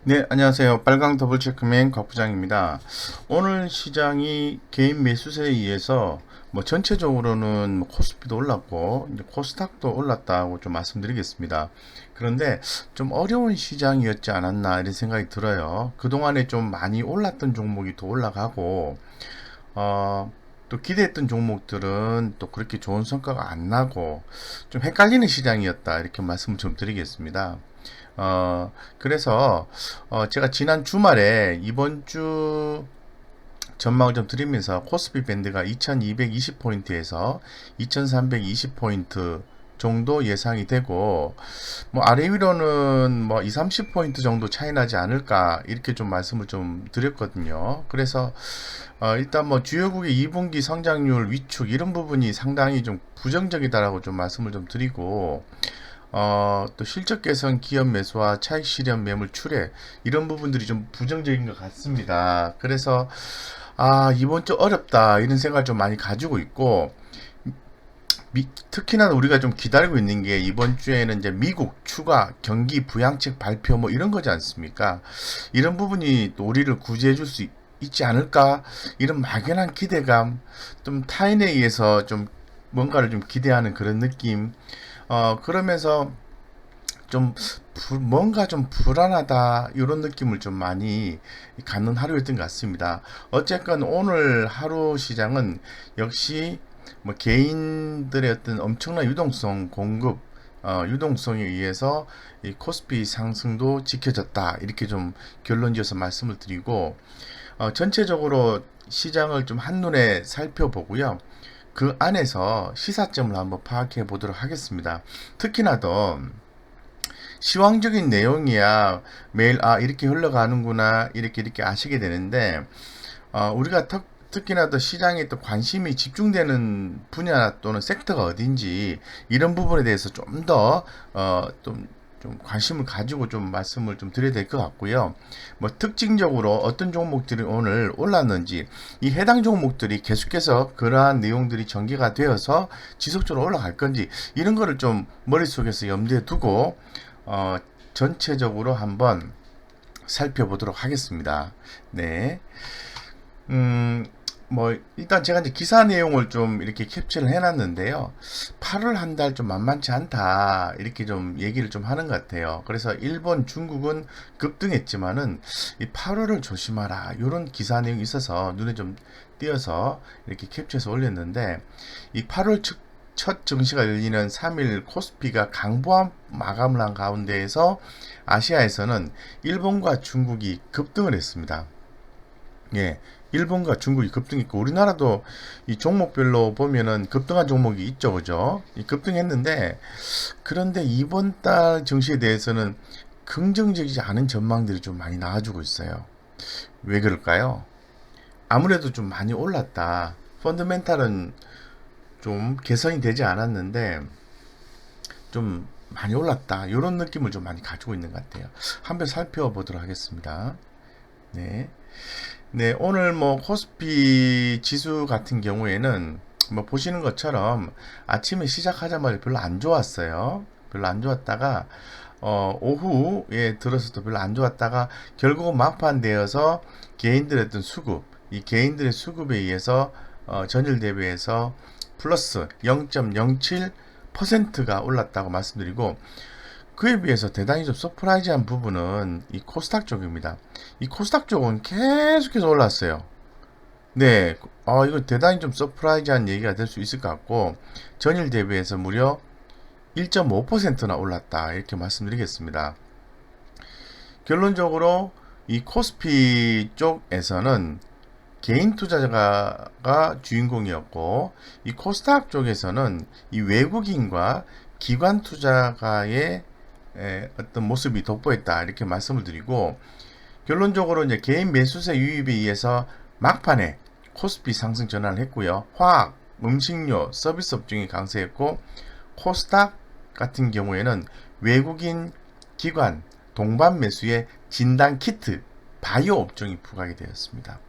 네, 안녕하세요. 빨강 더블 체크맨 곽 부장입니다. 오늘 시장이 개인 매수세에 의해서 전체적으로는 코스피도 올랐고 이제 코스닥도 올랐다고 좀 말씀드리겠습니다. 그런데 좀 어려운 시장이었지 않았나 이런 생각이 들어요. 그동안에 좀 많이 올랐던 종목이 더 올라가고 또 기대했던 종목들은 또 그렇게 좋은 성과가 안 나고 좀 헷갈리는 시장이었다 이렇게 말씀을 좀 드리겠습니다. 그래서 제가 지난 주말에 이번 주 전망을 좀 드리면서 코스피 밴드가 2220포인트에서 2320포인트 정도 예상이 되고 아래 위로는 2, 30포인트 정도 차이 나지 않을까 이렇게 좀 말씀을 좀 드렸거든요. 그래서 일단 주요국의 2분기 성장률 위축 이런 부분이 상당히 좀 부정적이다라고 좀 말씀을 좀 드리고 또 실적 개선 기업 매수와 차익 실현 매물 출회 이런 부분들이 좀 부정적인 것 같습니다. 그래서 이번 주 어렵다 이런 생각을 좀 많이 가지고 있고 특히나 우리가 좀 기다리고 있는 게 이번 주에는 이제 미국 추가 경기 부양책 발표 이런 거지 않습니까? 이런 부분이 또 우리를 구제해 줄 수 있지 않을까? 이런 막연한 기대감, 좀 타인에 의해서 좀 뭔가를 좀 기대하는 그런 느낌. 그러면서 좀 뭔가 좀 불안하다 이런 느낌을 좀 많이 갖는 하루였던 것 같습니다. 어쨌건 오늘 하루 시장은 역시 개인들의 어떤 엄청난 유동성 공급 유동성에 의해서 이 코스피 상승도 지켜졌다 이렇게 좀 결론지어서 말씀을 드리고 전체적으로 시장을 좀 한눈에 살펴보고요. 그 안에서 시사점을 한번 파악해 보도록 하겠습니다. 특히나 더 시황적인 내용이야 매일 이렇게 흘러가는구나 이렇게 아시게 되는데 우리가 특히나 더 시장에 또 관심이 집중되는 분야 또는 섹터가 어딘지 이런 부분에 대해서 좀 관심을 가지고 좀 말씀을 좀 드려야 될 것 같고요. 특징적으로 어떤 종목들이 오늘 올랐는지 이 해당 종목들이 계속해서 그러한 내용들이 전개가 되어서 지속적으로 올라갈 건지 이런 거를 좀 머릿속에서 염두에 두고 어, 전체적으로 한번 살펴보도록 하겠습니다. 네. 음, 일단 제가 이제 기사 내용을 좀 이렇게 캡처를 해놨는데요. 8월 한 달 좀 만만치 않다. 이렇게 좀 얘기를 좀 하는 것 같아요. 그래서 일본, 중국은 급등했지만은 이 8월을 조심하라. 이런 기사 내용이 있어서 눈에 좀 띄어서 이렇게 캡처해서 올렸는데 이 8월 첫 증시가 열리는 3일 코스피가 강보합 마감을 한 가운데에서 아시아에서는 일본과 중국이 급등을 했습니다. 예, 일본과 중국이 급등했고 우리나라도 이 종목별로 보면은 급등한 종목이 있죠, 그죠? 이 급등했는데 그런데 이번 달 증시에 대해서는 긍정적이지 않은 전망들이 좀 많이 나와주고 있어요. 왜 그럴까요? 아무래도 좀 많이 올랐다. 펀더멘탈은 좀 개선이 되지 않았는데 좀 많이 올랐다. 이런 느낌을 좀 많이 가지고 있는 것 같아요. 한번 살펴보도록 하겠습니다. 네. 네, 오늘 코스피 지수 같은 경우에는 보시는 것처럼 아침에 시작하자마자 별로 안 좋았어요. 별로 안 좋았다가 오후에 들어서도 별로 안 좋았다가 결국은 막판 되어서 개인들의 어떤 수급, 이 개인들의 수급에 의해서 전일 대비해서 플러스 0.07%가 올랐다고 말씀드리고 그에 비해서 대단히 좀 서프라이즈한 부분은 이 코스닥 쪽입니다. 이 코스닥 쪽은 계속해서 올랐어요. 네, 이거 대단히 좀 서프라이즈한 얘기가 될 수 있을 것 같고 전일 대비해서 무려 1.5%나 올랐다 이렇게 말씀드리겠습니다. 결론적으로 이 코스피 쪽에서는 개인 투자자가 주인공이었고 이 코스닥 쪽에서는 이 외국인과 기관 투자가의 어떤 모습이 돋보였다 이렇게 말씀을 드리고 결론적으로 이제 개인 매수세 유입에 의해서 막판에 코스피 상승 전환을 했고요. 화학, 음식료, 서비스 업종이 강세했고 코스닥 같은 경우에는 외국인 기관 동반 매수의 진단 키트 바이오 업종이 부각이 되었습니다.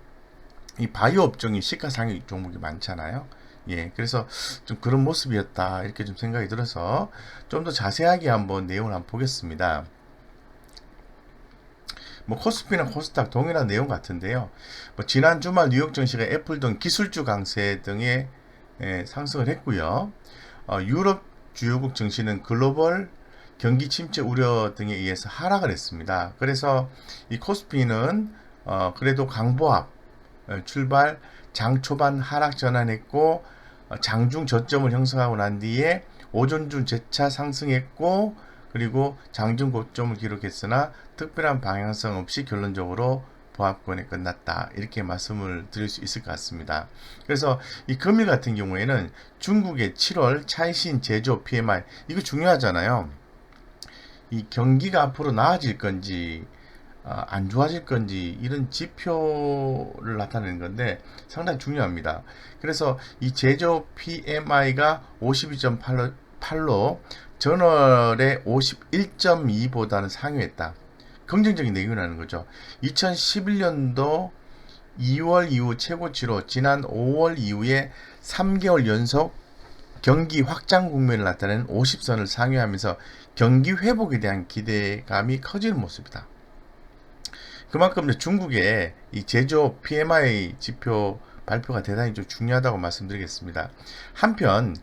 이 바이오 업종이 시가상위 종목이 많잖아요. 예, 그래서 좀 그런 모습이었다 이렇게 좀 생각이 들어서 좀 더 자세하게 한번 내용을 한번 보겠습니다. 뭐 코스피나 코스닥 동일한 내용 같은데요. 뭐 지난 주말 뉴욕 증시가 애플 등 기술주 강세 등에 상승을 했고요. 유럽 주요국 증시는 글로벌 경기 침체 우려 등에 의해서 하락을 했습니다. 그래서 이 코스피는 그래도 강보합 출발 장 초반 하락 전환했고 장중 저점을 형성하고 난 뒤에 오전 중 재차 상승했고 그리고 장중 고점을 기록했으나 특별한 방향성 없이 결론적으로 보합권에 끝났다. 이렇게 말씀을 드릴 수 있을 것 같습니다. 그래서 이 금일 같은 경우에는 중국의 7월 차이신 제조 PMI 이거 중요하잖아요. 이 경기가 앞으로 나아질 건지 안 좋아질 건지 이런 지표를 나타내는 건데 상당히 중요합니다. 그래서 이 제조 PMI가 52.8로 전월의 51.2보다는 상회했다. 긍정적인 내용이 나는 거죠. 2011년도 2월 이후 최고치로 지난 5월 이후에 3개월 연속 경기 확장 국면을 나타내는 50선을 상회하면서 경기 회복에 대한 기대감이 커지는 모습이다. 그만큼 중국의 이 제조 PMI 지표 발표가 대단히 좀 중요하다고 말씀드리겠습니다. 한편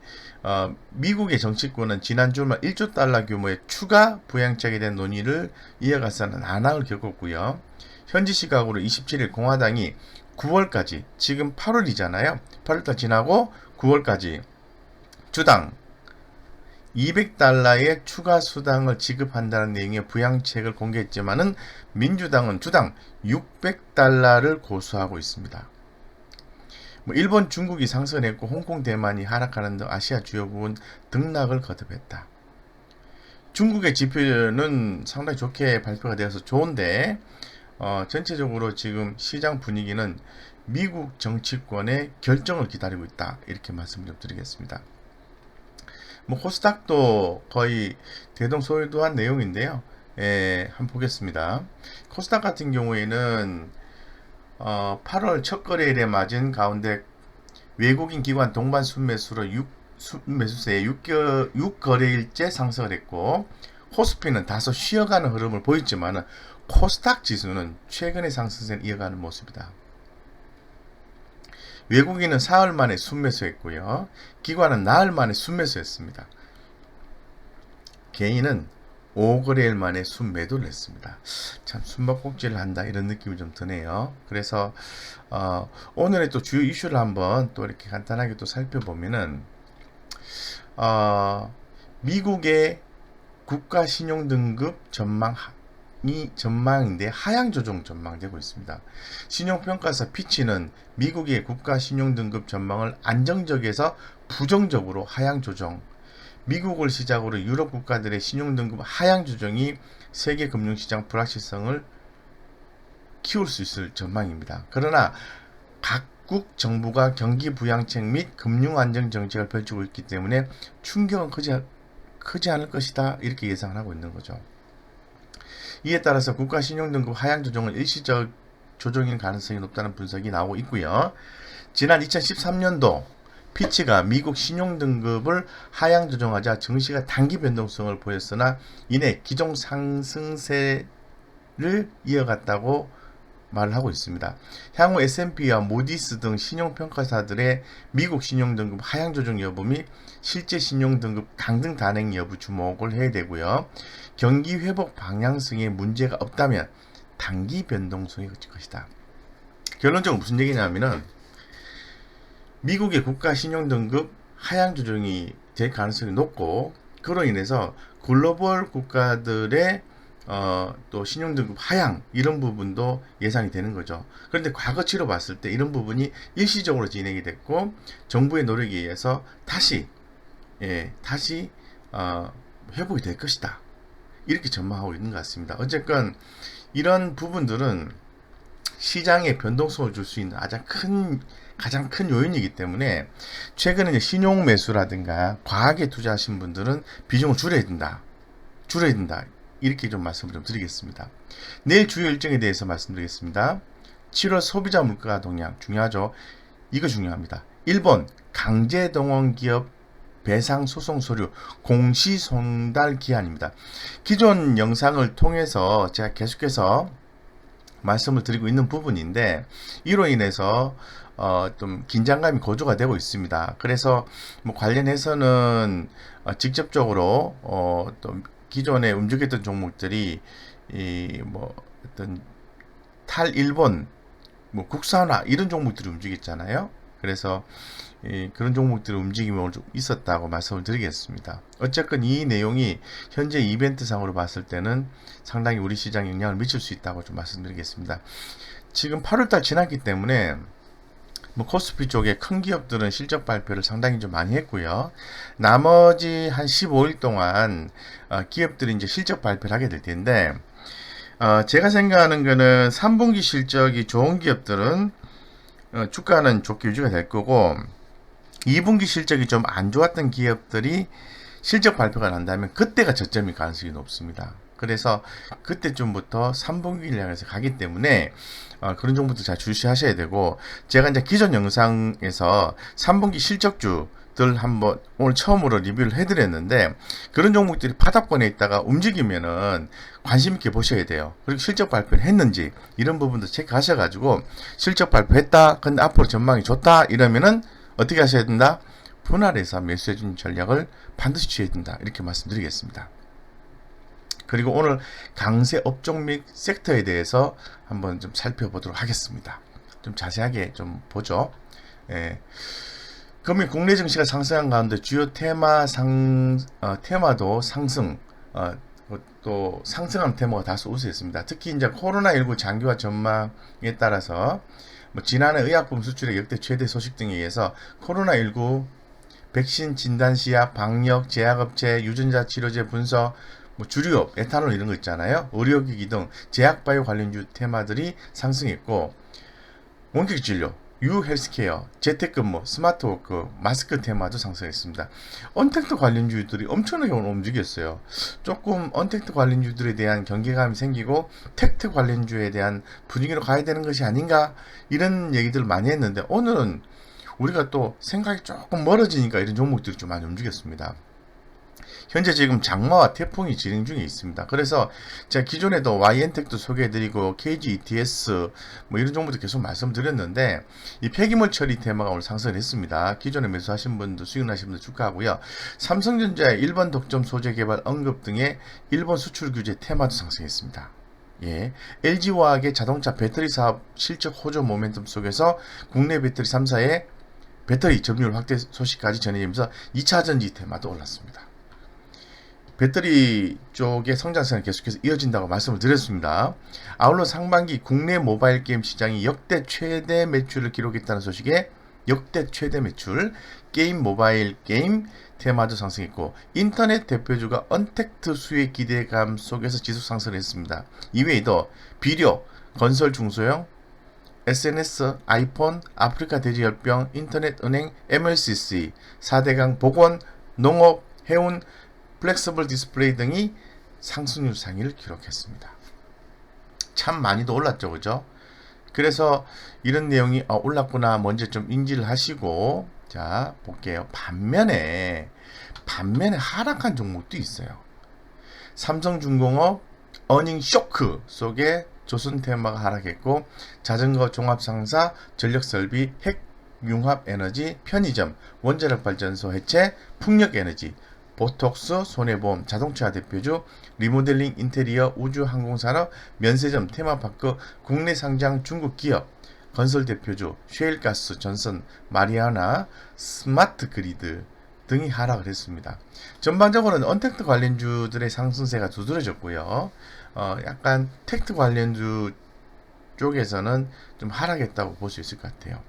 미국의 정치권은 지난 주말 1조 달러 규모의 추가 부양책에 대한 논의를 이어가서는 난항을 겪었고요. 현지 시각으로 27일 공화당이 9월까지 지금 8월이잖아요. 8월달 지나고 9월까지 주당 200달러의 추가 수당을 지급한다는 내용의 부양책을 공개했지만은 민주당은 주당 600달러를 고수하고 있습니다. 일본, 중국이 상승했고 홍콩, 대만이 하락하는 등 아시아 주요국은 등락을 거듭했다. 중국의 지표는 상당히 좋게 발표가 되어서 좋은데 전체적으로 지금 시장 분위기는 미국 정치권의 결정을 기다리고 있다. 이렇게 말씀을 좀 드리겠습니다. 코스닥도 거의 대동소이도한 내용인데요. 한번 보겠습니다. 코스닥 같은 경우에는 8월 첫 거래일에 맞은 가운데 외국인 기관 동반 순매수로 순매수세에 6거래일째 상승을 했고 코스피는 다소 쉬어가는 흐름을 보였지만 코스닥 지수는 최근의 상승세를 이어가는 모습이다. 외국인은 사흘 만에 순매수했고요. 기관은 나흘 만에 순매수했습니다. 개인은 5거래일 만에 순매도를 했습니다. 참 숨바꼭질을 한다 이런 느낌이 좀 드네요. 그래서 오늘의 또 주요 이슈를 한번 또 이렇게 간단하게 또 살펴보면은 미국의 국가 신용 등급 전망인데 하향 조정 전망되고 있습니다. 신용평가사 피치는 미국의 국가 신용등급 전망을 안정적에서 부정적으로 하향 조정, 미국을 시작으로 유럽 국가들의 신용등급 하향 조정이 세계 금융시장 불확실성을 키울 수 있을 전망입니다. 그러나 각국 정부가 경기 부양책 및 금융 안정 정책을 펼치고 있기 때문에 충격은 크지 않을 것이다 이렇게 예상을 하고 있는 거죠. 이에 따라서 국가 신용등급 하향 조정은 일시적 조정일 가능성이 높다는 분석이 나오고 있고요. 지난 2013년도 피치가 미국 신용등급을 하향 조정하자 증시가 단기 변동성을 보였으나 이내 기존 상승세를 이어갔다고 말을 하고 있습니다. 향후 S&P와 모디스 등 신용평가사들의 미국 신용등급 하향 조정 여부 및 실제 신용등급 강등 단행 여부 주목을 해야 되고요. 경기 회복 방향성에 문제가 없다면 단기 변동성이 그칠 것이다. 결론적으로 무슨 얘기냐면은 미국의 국가 신용등급 하향 조정이 될 가능성이 높고 그로 인해서 글로벌 국가들의 또 신용등급 하향 이런 부분도 예상이 되는 거죠. 그런데 과거치로 봤을 때 이런 부분이 일시적으로 진행이 됐고 정부의 노력에 의해서 다시 회복이 될 것이다. 이렇게 전망하고 있는 것 같습니다. 어쨌건 이런 부분들은 시장에 변동성을 줄 수 있는 가장 큰 요인이기 때문에 최근에 이제 신용 매수라든가 과하게 투자하신 분들은 비중을 줄여야 된다. 이렇게 좀 말씀을 좀 드리겠습니다. 내일 주요 일정에 대해서 말씀드리겠습니다. 7월 소비자 물가 동향 중요하죠. 이거 중요합니다. 일본 강제동원 기업 배상 소송 서류 공시 송달 기한입니다. 기존 영상을 통해서 제가 계속해서 말씀을 드리고 있는 부분인데, 이로 인해서 좀 긴장감이 고조가 되고 있습니다. 그래서 뭐 관련해서는 직접적으로 또 기존에 움직였던 종목들이 이 뭐 어떤 탈일본 뭐 국산화 이런 종목들이 움직였잖아요. 그래서 그런 종목들의 움직임이 오늘 좀 있었다고 말씀을 드리겠습니다. 어쨌건 이 내용이 현재 이벤트상으로 봤을 때는 상당히 우리 시장에 영향을 미칠 수 있다고 좀 말씀드리겠습니다. 지금 8월달 지났기 때문에 뭐 코스피 쪽에 큰 기업들은 실적 발표를 상당히 좀 많이 했고요. 나머지 한 15일 동안 기업들이 이제 실적 발표를 하게 될 텐데, 제가 생각하는 거는 3분기 실적이 좋은 기업들은 주가는 좋게 유지가 될 거고, 2분기 실적이 좀 안 좋았던 기업들이 실적 발표가 난다면 그때가 저점일 가능성이 높습니다. 그래서 그때쯤부터 3분기를 향해서 가기 때문에 그런 정보도 잘 주시하셔야 되고, 제가 이제 기존 영상에서 3분기 실적주들 한번 오늘 처음으로 리뷰를 해드렸는데, 그런 종목들이 바닥권에 있다가 움직이면은 관심 있게 보셔야 돼요. 그리고 실적 발표를 했는지 이런 부분도 체크하셔가지고, 실적 발표했다, 근데 앞으로 전망이 좋다 이러면은 어떻게 하셔야 된다? 분할해서 매수해준 전략을 반드시 취해야 된다, 이렇게 말씀드리겠습니다. 그리고 오늘 강세 업종 및 섹터에 대해서 한번 좀 살펴보도록 하겠습니다. 좀 자세하게 좀 보죠. 금일 국내 증시가 상승한 가운데 주요 테마도 상승, 또 상승한 테마가 다소 우세했습니다. 특히 이제 코로나19 장기화 전망에 따라서 지난해 의약품 수출의 역대 최대 소식 등에 의해서 코로나19 백신 진단 시약, 방역, 제약업체, 유전자 치료제 분석, 주류업, 에탄올 이런 거 있잖아요. 의료기기 등 제약바이오 관련주 테마들이 상승했고, 원격 진료, 유헬스케어, 재택근무, 스마트워크, 마스크 테마도 상승했습니다. 언택트 관련주들이 엄청나게 오늘 움직였어요. 조금 언택트 관련주들에 대한 경계감이 생기고 텍트 관련주에 대한 분위기로 가야 되는 것이 아닌가, 이런 얘기들을 많이 했는데, 오늘은 우리가 또 생각이 조금 멀어지니까 이런 종목들이 좀 많이 움직였습니다. 현재 지금 장마와 태풍이 진행 중에 있습니다. 그래서 제가 기존에도 YN텍도 소개해드리고 KG ETS 뭐 이런 종목도 계속 말씀드렸는데, 이 폐기물 처리 테마가 오늘 상승을 했습니다. 기존에 매수하신 분들, 수익 나신 분들 축하하고요. 삼성전자의 일본 독점 소재 개발 언급 등의 일본 수출 규제 테마도 상승했습니다. LG화학의 자동차 배터리 사업 실적 호조 모멘텀 속에서 국내 배터리 3사의 배터리 점유율 확대 소식까지 전해지면서 2차 전지 테마도 올랐습니다. 배터리 쪽의 성장성이 계속해서 이어진다고 말씀을 드렸습니다. 아울러 상반기 국내 모바일 게임 시장이 역대 최대 매출을 기록했다는 소식에 역대 최대 매출, 게임 모바일 게임 테마도 상승했고, 인터넷 대표주가 언택트 수혜 기대감 속에서 지속 상승을 했습니다. 이외에도 비료, 건설 중소형, SNS, 아이폰, 아프리카 돼지열병, 인터넷 은행, MLCC, 4대강 보건, 농업, 해운, 플렉서블 디스플레이 등이 상승률 상위를 기록했습니다. 참 많이도 올랐죠, 그죠? 그래서 이런 내용이 올랐구나 먼저 좀 인지를 하시고, 자 볼게요. 반면에 하락한 종목도 있어요. 삼성중공업 어닝 쇼크 속에 조선테마가 하락했고, 자전거 종합상사, 전력설비, 핵융합에너지, 편의점, 원자력발전소 해체, 풍력에너지, 보톡스, 손해보험, 자동차 대표주, 리모델링, 인테리어, 우주항공산업, 면세점, 테마파크, 국내 상장 중국 기업, 건설 대표주, 쉐일가스, 전선, 마리아나, 스마트그리드 등이 하락을 했습니다. 전반적으로는 언택트 관련주들의 상승세가 두드러졌고요. 약간 텍트 관련주 쪽에서는 좀 하락했다고 볼 수 있을 것 같아요.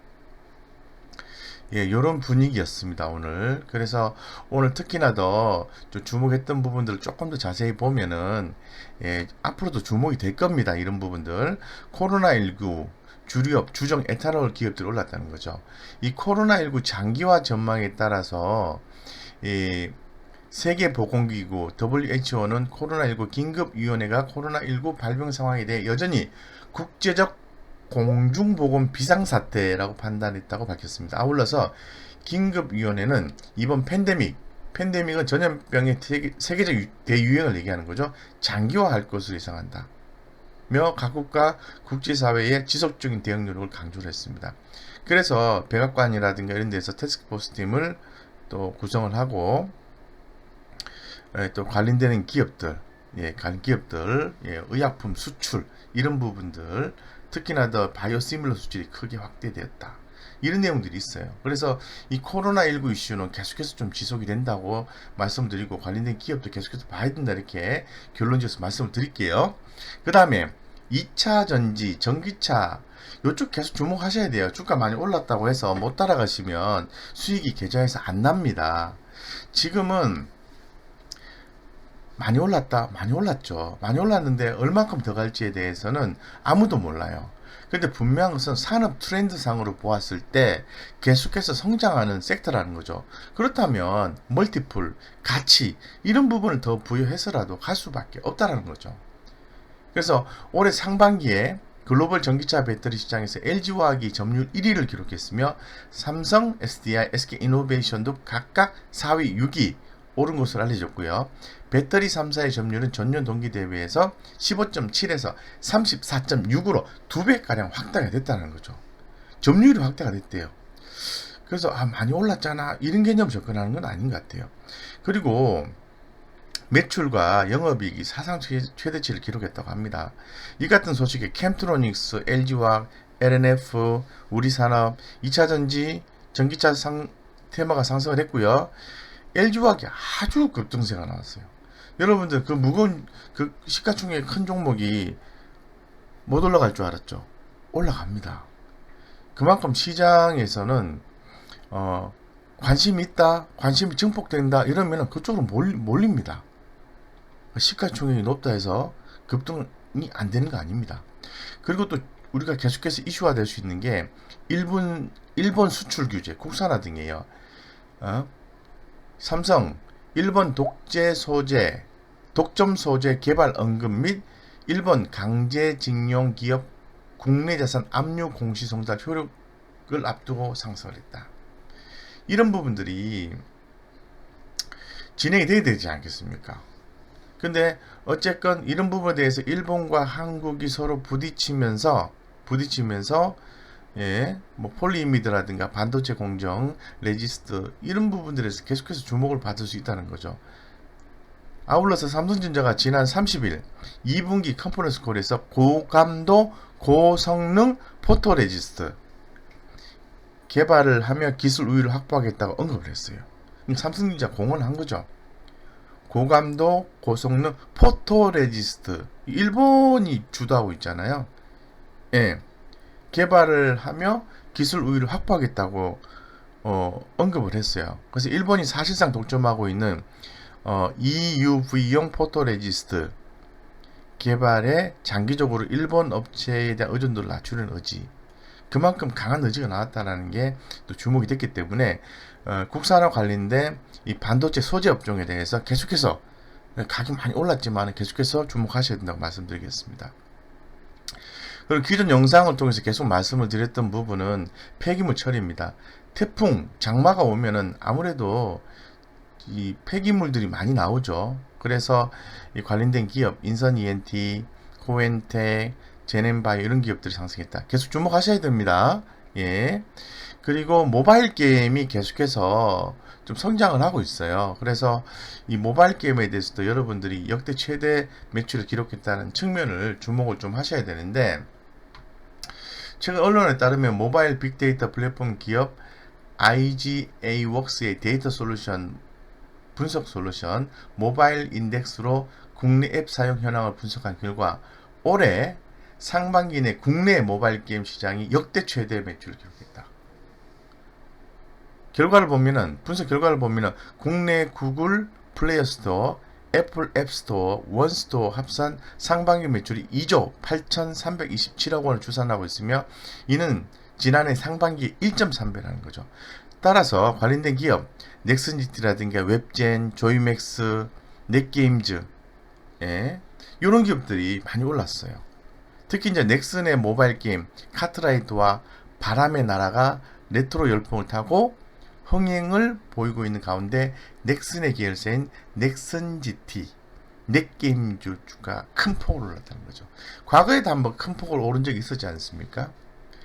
요런 분위기였습니다, 오늘. 그래서 오늘 특히나 더 주목했던 부분들을 조금 더 자세히 보면은, 앞으로도 주목이 될 겁니다, 이런 부분들. 코로나19, 주류업, 주정 에탄올 기업들이 올랐다는 거죠. 이 코로나19 장기화 전망에 따라서, 세계보건기구 WHO는 코로나19 긴급위원회가 코로나19 발병 상황에 대해 여전히 국제적 공중보건 비상사태라고 판단했다고 밝혔습니다. 아울러서 긴급위원회는 이번 팬데믹은 전염병의 세계적 대유행을 얘기하는 거죠. 장기화할 것으로 예상한다. 각국과 국제사회의 지속적인 대응 노력을 강조를 했습니다. 그래서 백악관이라든가 이런 데서 태스크포스 팀을 또 구성을 하고 또 관련되는 기업들, 의약품 수출 이런 부분들, 특히나 더 바이오시밀러 수출이 크게 확대되었다. 이런 내용들이 있어요. 그래서 이 코로나19 이슈는 계속해서 좀 지속이 된다고 말씀드리고 관련된 기업도 계속해서 봐야 된다 이렇게 결론 지어서 말씀을 드릴게요. 그 다음에 2차 전지, 전기차 이쪽 계속 주목하셔야 돼요. 주가 많이 올랐다고 해서 못 따라가시면 수익이 계좌에서 안 납니다. 지금은 많이 올랐다, 많이 올랐죠. 많이 올랐는데 얼만큼 더 갈지에 대해서는 아무도 몰라요. 근데 분명한 것은 산업 트렌드상으로 보았을 때 계속해서 성장하는 섹터라는 거죠. 그렇다면 멀티플, 가치 이런 부분을 더 부여해서라도 갈 수밖에 없다라는 거죠. 그래서 올해 상반기에 글로벌 전기차 배터리 시장에서 LG화학이 점유율 1위를 기록했으며 삼성, SDI, SK이노베이션도 각각 4위, 6위 오른 것으로 알려졌고요. 배터리 3사의 점유율은 전년 동기 대비해서 15.7에서 34.6으로 2배가량 확대가 됐다는 거죠. 점유율이 확대가 됐대요. 그래서 많이 올랐잖아 이런 개념 접근하는 건 아닌 것 같아요. 그리고 매출과 영업이익이 사상 최대치를 기록했다고 합니다. 이 같은 소식에 캠트로닉스, LG화학, LNF, 우리산업, 2차전지, 전기차 테마가 상승을 했고요. LG화학이 아주 급등세가 나왔어요. 여러분들 그 무거운 그 시가총액 큰 종목이 못 올라갈 줄 알았죠? 올라갑니다. 그만큼 시장에서는 관심이 있다, 관심이 증폭된다 이러면 그쪽으로 몰립니다. 시가총액이 높다 해서 급등이 안 되는 거 아닙니다. 그리고 또 우리가 계속해서 이슈화 될 수 있는 게 일본 수출 규제, 국산화 등이에요. 삼성, 일본 독점 소재 개발 언급 및 일본 강제징용 기업 국내 자산 압류 공시송달 효력을 앞두고 상승을 했다. 이런 부분들이 진행이 돼야 되지 않겠습니까? 근데 어쨌건 이런 부분에 대해서 일본과 한국이 서로 부딪히면서 폴리이미드라든가 반도체 공정, 레지스트 이런 부분들에서 계속해서 주목을 받을 수 있다는 거죠. 아울러서 삼성전자가 지난 30일 2분기 컨퍼런스 콜에서 고감도 고성능 포토레지스트 개발을 하며 기술 우위를 확보하겠다고 언급을 했어요. 삼성전자 공언한 거죠. 고감도 고성능 포토레지스트 일본이 주도하고 있잖아요. 개발을 하며 기술 우위를 확보하겠다고 언급을 했어요. 그래서 일본이 사실상 독점하고 있는 EUV용 포토레지스트 개발에 장기적으로 일본 업체에 대한 의존도를 낮추는 의지, 그만큼 강한 의지가 나왔다는 게 또 주목이 됐기 때문에 국산화 관련된 이 반도체 소재 업종에 대해서 계속해서 가격이 많이 올랐지만 계속해서 주목하셔야 된다고 말씀드리겠습니다. 그리고 기존 영상을 통해서 계속 말씀을 드렸던 부분은 폐기물 처리입니다. 태풍, 장마가 오면은 아무래도 이 폐기물들이 많이 나오죠. 그래서 이 관련된 기업, 인선 ENT, 코엔텍, 제넨바이오 이런 기업들이 상승했다. 계속 주목하셔야 됩니다. 그리고 모바일 게임이 계속해서 좀 성장을 하고 있어요. 그래서 이 모바일 게임에 대해서도 여러분들이 역대 최대 매출을 기록했다는 측면을 주목을 좀 하셔야 되는데, 최근 언론에 따르면 모바일 빅데이터 플랫폼 기업 IGA웍스의 데이터 솔루션 분석 솔루션 모바일 인덱스로 국내 앱 사용 현황을 분석한 결과 올해 상반기 내 국내 모바일 게임 시장이 역대 최대 매출을 기록했다. 분석 결과를 보면은 국내 구글 플레이 스토어, 애플 앱스토어, 원스토어 합산 상반기 매출이 2조 8,327억 원을 추산하고 있으며 이는 지난해 상반기 1.3배라는 거죠. 따라서 관련된 기업 넥슨지티라든가 웹젠, 조이맥스, 넷게임즈 이런 기업들이 많이 올랐어요. 특히 이제 넥슨의 모바일 게임 카트라이트와 바람의 나라가 레트로 열풍을 타고 흥행을 보이고 있는 가운데 넥슨의 계열사인 넥슨GT 넷게임주 주가 큰 폭으로 올랐다는 거죠. 과거에도 한번 큰 폭으로 오른 적이 있었지 않습니까?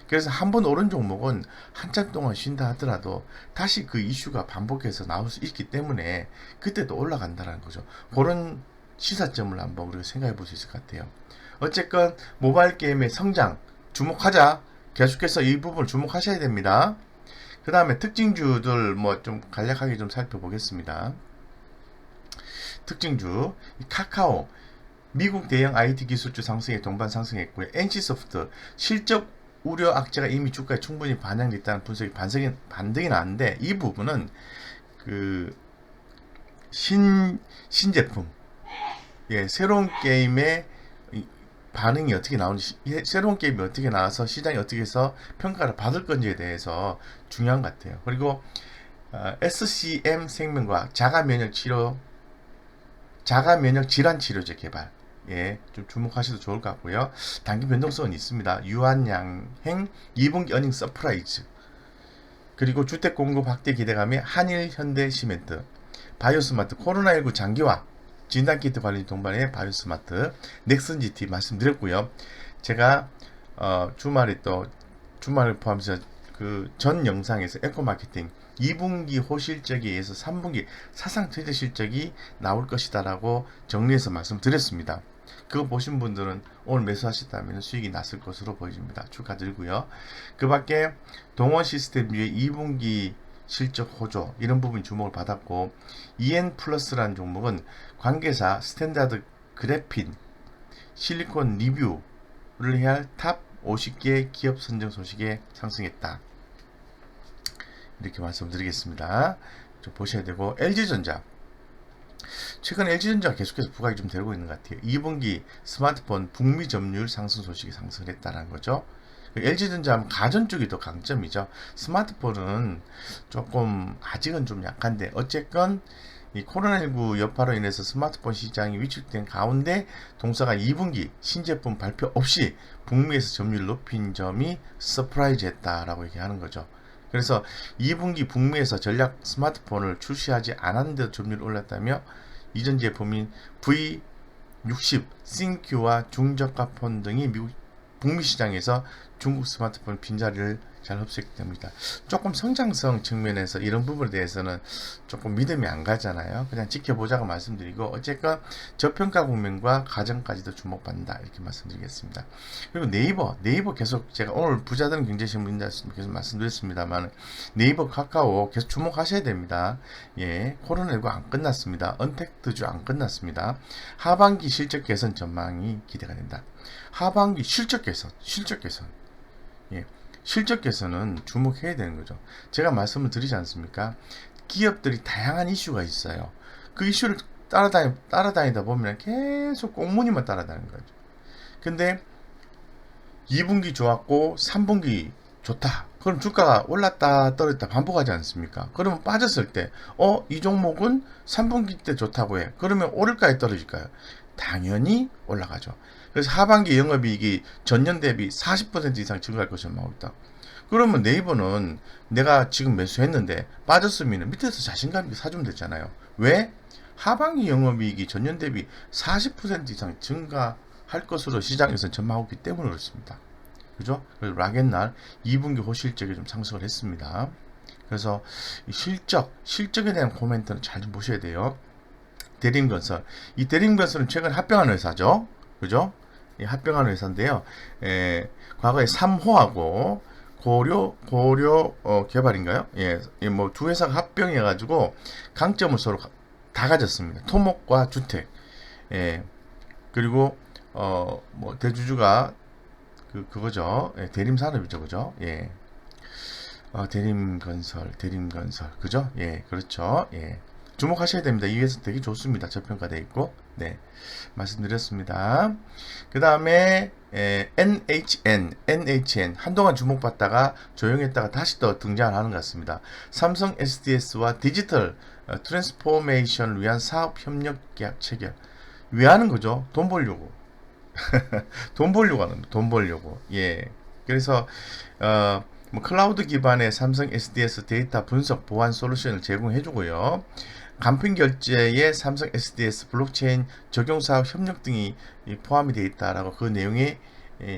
그래서 한 번 오른 종목은 한참 동안 쉰다 하더라도 다시 그 이슈가 반복해서 나올 수 있기 때문에 그때도 올라간다는 거죠. 그런 시사점을 한번 우리가 생각해 볼 수 있을 것 같아요. 어쨌건 모바일 게임의 성장 주목하자. 계속해서 이 부분을 주목하셔야 됩니다. 그 다음에 특징주들 뭐 좀 간략하게 좀 살펴보겠습니다. 특징주 카카오 미국 대형 IT 기술주 상승에 동반 상승했고요. NC소프트 실적 우려 악재가 이미 주가에 충분히 반영됐다는 분석이 반등이 나왔는데 이 부분은 그 신제품 새로운 게임의 반응이 어떻게 나오는지 새로운 게임이 어떻게 나와서 시장이 어떻게 해서 평가를 받을 건지에 대해서 중요한 것 같아요. 그리고 SCM 생명과 자가 면역 질환 치료제 개발 좀 주목하셔도 좋을 것 같고요. 단기 변동성은 있습니다. 유한양행 2분기 어닝 서프라이즈 그리고 주택 공급 확대 기대감에 한일 현대 시멘트 바이오스마트 코로나19 장기화 진단키트 관리 동반의 바이오스마트 넥슨 GT 말씀드렸고요. 제가 주말을 포함해서 그 전 영상에서 에코마케팅 2분기 호실적에 의해서 3분기 사상 최대 실적이 나올 것이다 라고 정리해서 말씀드렸습니다. 그거 보신 분들은 오늘 매수하셨다면 수익이 났을 것으로 보여집니다. 축하드리고요. 그 밖에 동원 시스템주의 2분기 실적 호조 이런 부분이 주목을 받았고 EN 플러스라는 종목은 관계사 스탠다드 그래핀 실리콘 리뷰를 해야 할 탑 50개 기업 선정 소식에 상승했다. 이렇게 말씀드리겠습니다. 좀 보셔야 되고 LG전자 최근 LG전자가 계속해서 부각이 좀 되고 있는 것 같아요. 2분기 스마트폰 북미 점유율 상승 소식이 상승했다는 거죠. LG전자 하면 가전 쪽이 더 강점이죠. 스마트폰은 조금 아직은 좀 약한데 어쨌건 이 코로나19 여파로 인해서 스마트폰 시장이 위축된 가운데 동사가 2분기 신제품 발표 없이 북미에서 점유율 높인 점이 서프라이즈 했다라고 얘기하는 거죠. 그래서 2분기 북미에서 전략 스마트폰을 출시하지 않았는데도 점유율이 올랐다며 이전 제품인 V60, 싱큐와 중저가 폰 등이 북미 시장에서 중국 스마트폰 빈자리를 잘 흡수했기 때문이다. 조금 성장성 측면에서 이런 부분에 대해서는 조금 믿음이 안 가잖아요. 그냥 지켜보자고 말씀드리고 어쨌건 저평가 국면과 가정까지도 주목받는다 이렇게 말씀드리겠습니다. 그리고 네이버 계속 제가 오늘 부자들은 경제신문인데 계속 말씀드렸습니다만 네이버 카카오 계속 주목하셔야 됩니다. 코로나19 안 끝났습니다. 언택트주 안 끝났습니다. 하반기 실적 개선 전망이 기대가 된다. 하반기 실적 개선 실적 개선은 주목해야 되는 거죠. 제가 말씀을 드리지 않습니까? 기업들이 다양한 이슈가 있어요. 그 이슈를 따라다니다 보면 계속 꽁무니만 따라다니는 거죠. 근데 2분기 좋았고 3분기 좋다. 그럼 주가가 올랐다 떨어졌다 반복하지 않습니까? 그러면 빠졌을 때 이 종목은 3분기 때 좋다고 해. 그러면 오를까요 떨어질까요? 당연히 올라가죠. 그래서 하반기 영업이익이 전년 대비 40% 이상 증가할 것으로 나오고 있다. 그러면 네이버는 내가 지금 매수했는데 빠졌으면 밑에서 자신감 있게 사주면 되잖아요. 왜? 하반기 영업이익이 전년 대비 40% 이상 증가할 것으로 시장에서 전망하고 있기 때문에 그렇습니다. 그죠? 그래서 락앤날 2분기 호실적이 좀 상승을 했습니다. 그래서 실적에 대한 코멘트는 잘 좀 보셔야 돼요. 대림건설. 이 대림건설은 최근 합병한 회사죠. 그죠? 합병한 회사인데요. 과거에 삼호하고 고려 개발인가요? 뭐 두 회사가 합병해가지고 강점을 서로 다 가졌습니다. 토목과 주택. 그리고 뭐 대주주가 그거죠. 대림산업이죠, 그죠? 대림건설, 그죠? 그렇죠. 주목하셔야 됩니다. 이 회사 되게 좋습니다. 저평가되어 있고, 말씀드렸습니다. 그 다음에 NHN 한동안 주목받다가 조용했다가 다시 또 등장을 하는 것 같습니다. 삼성 SDS와 디지털 트랜스포메이션을 위한 사업 협력 계약 체결. 왜 하는 거죠? 돈 벌려고. 돈 벌려고 하는 거예요. 돈 벌려고. 그래서 뭐 클라우드 기반의 삼성 SDS 데이터 분석 보안 솔루션을 제공해 주고요. 간편 결제에 삼성 SDS 블록체인 적용 사업 협력 등이 포함이 되어 있다라고 그 내용에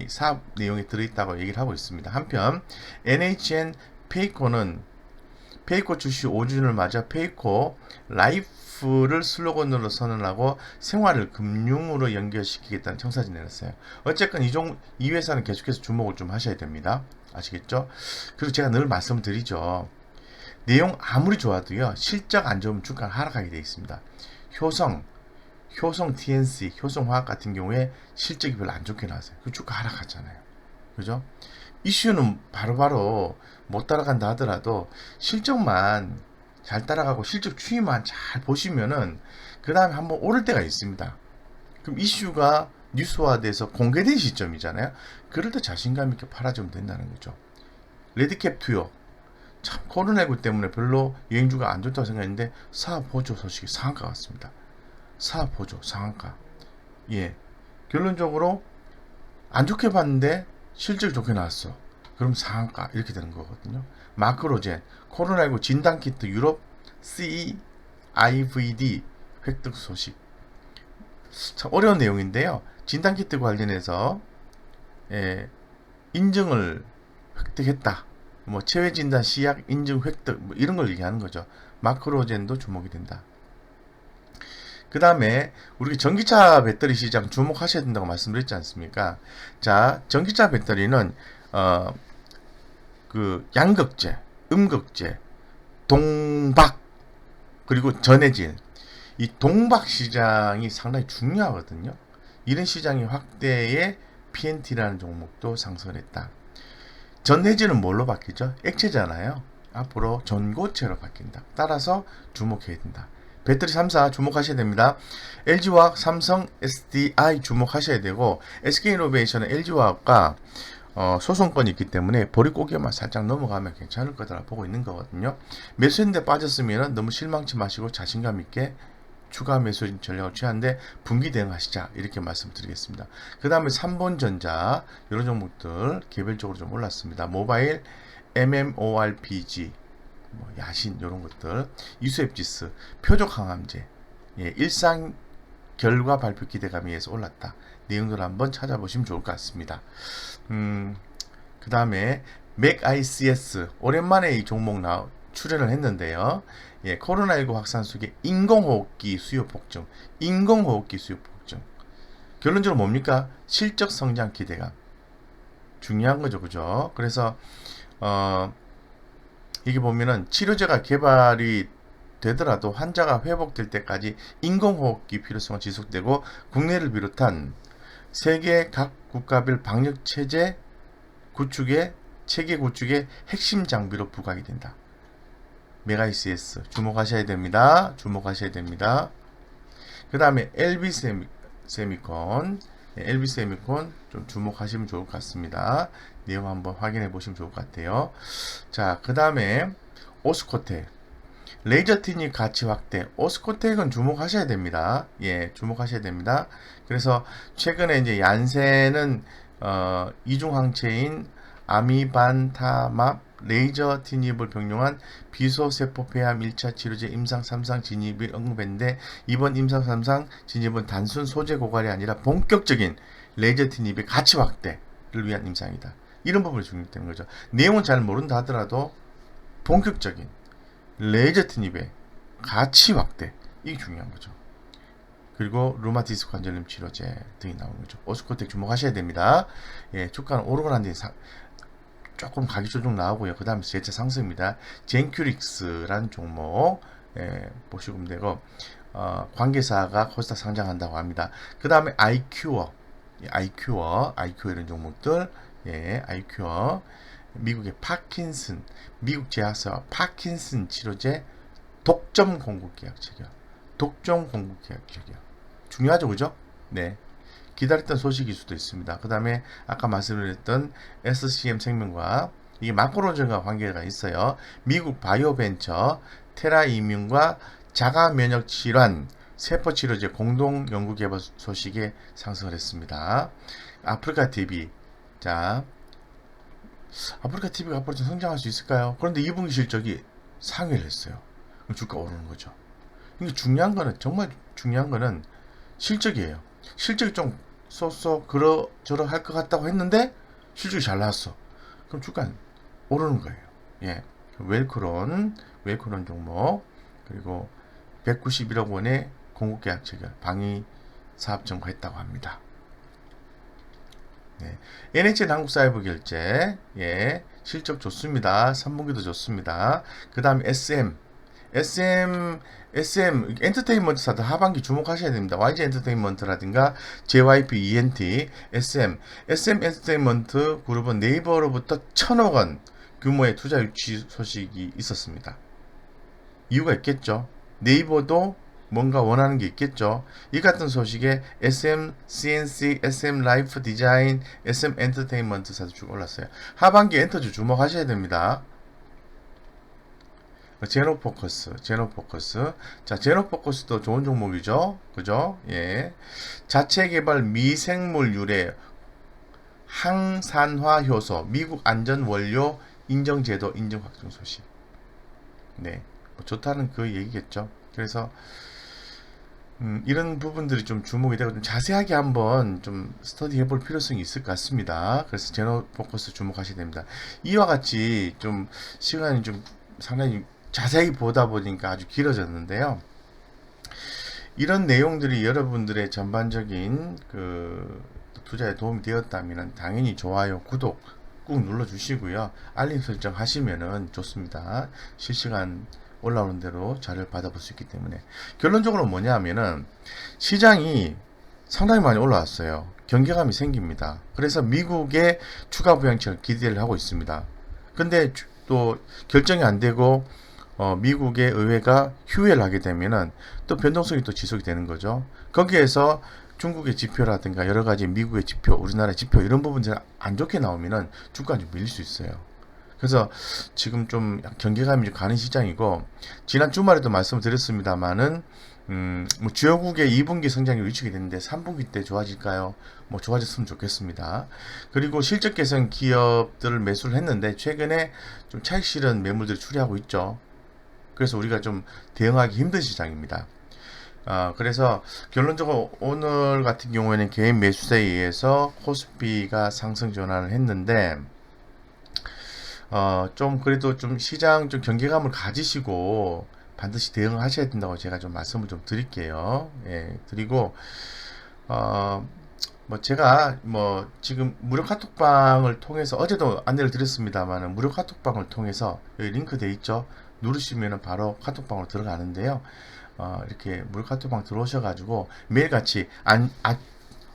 사업 내용이 들어있다고 얘기를 하고 있습니다. 한편 NHN 페이코는 페이코 출시 5주년을 맞아 페이코 라이프를 슬로건으로 선언하고 생활을 금융으로 연결시키겠다는 청사진 내놨어요. 어쨌건 이 회사는 계속해서 주목을 좀 하셔야 됩니다. 아시겠죠? 그리고 제가 늘 말씀드리죠. 내용 아무리 좋아도요, 실적 안 좋으면 주가가 하락하게 되어 있습니다. 효성 TNC, 효성화학 같은 경우에 실적이 별로 안 좋게 나왔어요. 그 주가 하락하잖아요. 그죠? 이슈는 바로바로 못 따라간다 하더라도 실적만 잘 따라가고 실적 추이만 잘 보시면은 그 다음에 한번 오를 때가 있습니다. 그럼 이슈가 뉴스화돼서 공개된 시점이잖아요. 그럴 때 자신감 있게 팔아주면 된다는 거죠. 레드캡 투요. 참 코로나19 때문에 별로 여행주가 안 좋다고 생각했는데 사업 보조 소식이 상한가 같습니다. 사업 보조 상한가. 예. 결론적으로 안 좋게 봤는데 실적이 좋게 나왔어. 그럼 상한가 이렇게 되는 거거든요. 마크로젠 코로나19 진단키트 유럽 CIVD 획득 소식. 참 어려운 내용인데요. 진단키트 관련해서 인증을 획득했다. 뭐 체외 진단 시약 인증 획득 뭐 이런 걸 얘기하는 거죠. 마크로젠도 주목이 된다. 그 다음에 우리 전기차 배터리 시장 주목하셔야 된다고 말씀드렸지 않습니까? 자, 전기차 배터리는 그 양극재, 음극재, 동박 그리고 전해질 이 동박 시장이 상당히 중요하거든요. 이런 시장의 확대에 PNT라는 종목도 상승을 했다. 전해질은 뭘로 바뀌죠? 액체잖아요. 앞으로 전고체로 바뀐다. 따라서 주목해야 된다. 배터리 3사 주목하셔야 됩니다. LG화학, 삼성, SDI 주목하셔야 되고 SK이노베이션은 LG화학과 소송권이 있기 때문에 보릿고개만 살짝 넘어가면 괜찮을 거다 보고 있는 거거든요. 매수했는데 빠졌으면 너무 실망치 마시고 자신감 있게 추가 매수 전략을 취하는데 분기 대응하시자 이렇게 말씀드리겠습니다. 그 다음에 3번전자 이런 종목들 개별적으로 좀 올랐습니다. 모바일, MMORPG, 뭐 야신 이런 것들, 이수앱지스, 표적항암제, 일상 결과 발표 기대감에 의해서 올랐다. 내용들 한번 찾아보시면 좋을 것 같습니다. 그 다음에 맥ICS 오랜만에 이 종목 출연을 했는데요. 코로나19 확산 속에 인공호흡기 수요 폭증, 결론적으로 뭡니까? 실적 성장 기대감 중요한 거죠, 그죠? 그래서 이게 보면은 치료제가 개발이 되더라도 환자가 회복될 때까지 인공호흡기 필요성은 지속되고 국내를 비롯한 세계 각 국가별 방역 체계 구축의 핵심 장비로 부각이 된다. 메가이CS 주목하셔야 됩니다. 그 다음에 LB세미콘 좀 주목하시면 좋을 것 같습니다. 내용 한번 확인해 보시면 좋을 것 같아요. 자, 그 다음에 오스코텍 레이저티닉 가치 확대. 오스코텍은 주목하셔야 됩니다. 주목하셔야 됩니다. 그래서 최근에 이제 얀센은 이중항체인 아미반타맙 레이저 티닙을 병용한 비소세포 폐암 1차 치료제 임상 3상 진입이 언급했는데 이번 임상 3상 진입은 단순 소재 고갈이 아니라 본격적인 레이저 티닙의 가치 확대를 위한 임상이다. 이런 부분이 중요되는 거죠. 내용은 잘 모른다 하더라도 본격적인 레이저 티닙의 가치 확대 이게 중요한 거죠. 그리고 루마티스 관절염 치료제 등이 나오는 거죠. 오스코텍 주목하셔야 됩니다. 주가는 오르고 난 뒤에 조금 가격 조정 나오고요. 그 다음에 재차 상승입니다. 젠큐릭스라는 종목 보시면 되고 관계사가 코스닥 상장한다고 합니다. 그 다음에 아이큐어 이런 종목들 아이큐어 미국의 파킨슨 미국 제약사 파킨슨 치료제 독점 공급 계약 체결 중요하죠, 그죠? 네. 기다렸던 소식일 수도 있습니다. 그 다음에 아까 말씀드렸던 SCM 생명과 이게 마크로젠과 관계가 있어요. 미국 바이오벤처 테라이뮨과 자가 면역 질환 세포 치료제 공동 연구 개발 소식에 상승을 했습니다. 아프리카 TV 자 아프리카 TV가 앞으로 좀 성장할 수 있을까요? 그런데 2분기 실적이 상회를 했어요. 그럼 주가 오르는 거죠. 이게 중요한 거는, 정말 중요한 거는 실적이에요. 실적이 좀 쏘쏘 그러저러 할 것 같다고 했는데 실적이 잘 나왔어. 그럼 주가 오르는 거예요. 예. 웰크론 종목, 그리고 191억 원의 공급계약 체결, 방위 사업 점거했다고 합니다. 네. NHN 한국사회부결제, 예, 실적 좋습니다. 3분기도 좋습니다. 그 다음 SM 엔터테인먼트사들 하반기 주목하셔야 됩니다. YG 엔터테인먼트라든가 JYP ENT, SM 엔터테인먼트 그룹은 네이버로부터 1,000억 원 규모의 투자 유치 소식이 있었습니다. 이유가 있겠죠. 네이버도 뭔가 원하는 게 있겠죠. 이 같은 소식에 SM CNC, SM 라이프 디자인, SM 엔터테인먼트사도 쭉 올랐어요. 하반기 엔터주 주목하셔야 됩니다. 제노포커스. 자, 제노포커스도 좋은 종목이죠. 그죠? 예. 자체 개발 미생물 유래 항산화 효소, 미국 안전 원료 인정 제도 인정 확정 소식. 네. 뭐 좋다는 그 얘기겠죠. 그래서 이런 부분들이 좀 주목이 되고 좀 자세하게 한번 좀 스터디 해볼 필요성이 있을 것 같습니다. 그래서 제노포커스 주목하셔야 됩니다. 이와 같이 좀 시간이 좀 상당히 자세히 보다 보니까 아주 길어졌는데요. 이런 내용들이 여러분들의 전반적인 그 투자에 도움이 되었다면 당연히 좋아요, 구독 꾹 눌러주시고요. 알림 설정 하시면은 좋습니다. 실시간 올라오는 대로 자료를 받아볼 수 있기 때문에. 결론적으로 뭐냐 하면은 시장이 상당히 많이 올라왔어요. 경계감이 생깁니다. 그래서 미국의 추가 부양책을 기대를 하고 있습니다. 근데 또 결정이 안 되고 미국의 의회가 휴회를 하게 되면은 또 변동성이 또 지속이 되는 거죠. 거기에서 중국의 지표라든가 여러 가지 미국의 지표, 우리나라의 지표 이런 부분들이 안 좋게 나오면은 주가가 좀 밀릴 수 있어요. 그래서 지금 좀 경계감이 가는 시장이고, 지난 주말에도 말씀을 드렸습니다만은 뭐 주요국의 2분기 성장이 위축이 됐는데 3분기 때 좋아질까요? 뭐 좋아졌으면 좋겠습니다. 그리고 실적 개선 기업들을 매수를 했는데 최근에 좀 차익 실현 매물들이 추리하고 있죠. 그래서 우리가 좀 대응하기 힘든 시장입니다. 그래서 결론적으로 오늘 같은 경우에는 개인 매수세에 의해서 코스피가 상승 전환을 했는데, 좀 그래도 좀 시장 좀 경계감을 가지시고 반드시 대응하셔야 된다고 제가 좀 말씀을 좀 드릴게요. 예, 드리고, 뭐 제가 뭐 지금 무료 카톡방을 통해서 어제도 안내를 드렸습니다만 무료 카톡방을 통해서 여기 링크 돼 있죠. 누르시면 바로 카톡방으로 들어가는데요. 이렇게 무료 카톡방 들어오셔가지고 매일같이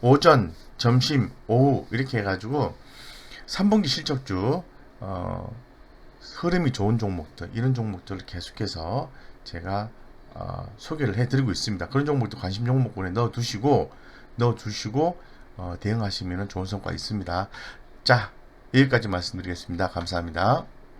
오전, 점심, 오후 이렇게 해가지고 3분기 실적주 흐름이 좋은 종목들, 이런 종목들을 계속해서 제가 소개를 해드리고 있습니다. 그런 종목도 관심 종목군에 넣어두시고 대응하시면 좋은 성과 있습니다. 자, 여기까지 말씀드리겠습니다. 감사합니다.